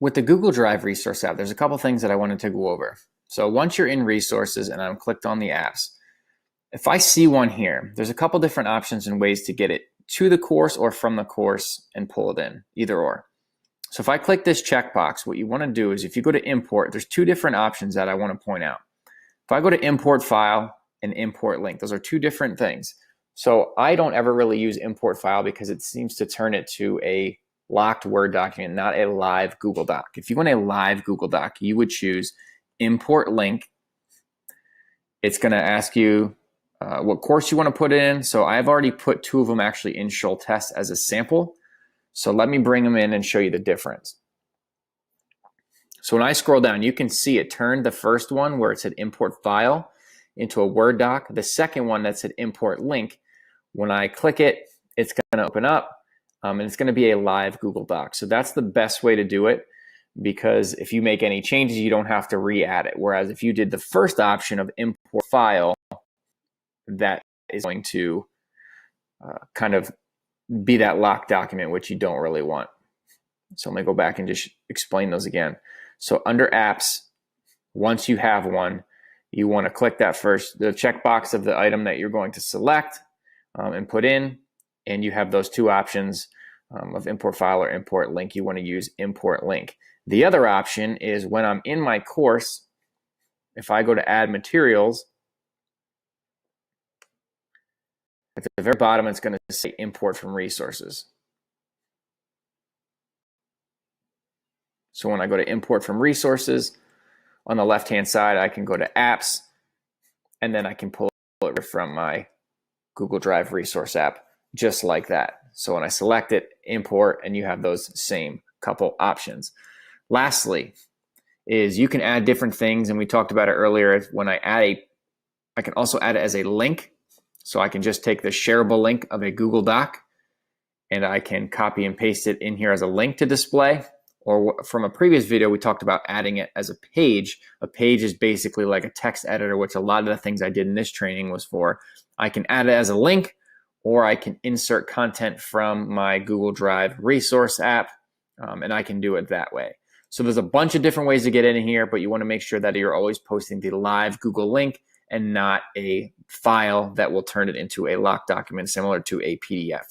With the Google Drive resource app, there's a couple things that I wanted to go over. So once you're in resources and I'm clicked on the apps, if I see one here, there's a couple different options and ways to get it to the course or from the course and pull it in, either or. So if I click this checkbox, what you want to do is if you go to import, there's two different options that I want to point out. If I go to import file and import link, those are two different things. So I don't ever really use import file because it seems to turn it to a locked Word document, not a live Google Doc. If you want a live Google Doc, you would choose import link. It's going to ask you what course you want to put it in. So I've already put two of them actually in School Test as a sample. So let me bring them in and show you the difference. So when I scroll down, you can see it turned the first one where it said import file into a Word doc. The second one that said import link, when I click it, it's going to open up and it's going to be a live Google Doc. So that's the best way to do it, because if you make any changes, you don't have to re-add it. Whereas if you did the first option of import file, that is going to kind of be that locked document, which you don't really want. So let me go back and just explain those again. So under apps, once you have one, you want to click that first, the checkbox of the item that you're going to select and put in, and you have those two options of import file or import link. You want to use import link. The other option is when I'm in my course, if I go to add materials, at the very bottom, it's going to say import from resources. So when I go to import from resources, on the left-hand side, I can go to apps, and then I can pull it from my Google Drive resource app, just like that. So when I select it, import, and you have those same couple options. Lastly, is you can add different things, and we talked about it earlier. When I can also add it as a link. So I can just take the shareable link of a Google Doc, and I can copy and paste it in here as a link to display. Or from a previous video, we talked about adding it as a page. A page is basically like a text editor, which a lot of the things I did in this training was for. I can add it as a link, or I can insert content from my Google Drive resource app, and I can do it that way. So there's a bunch of different ways to get in here, but you want to make sure that you're always posting the live Google link and not a file that will turn it into a locked document similar to a PDF.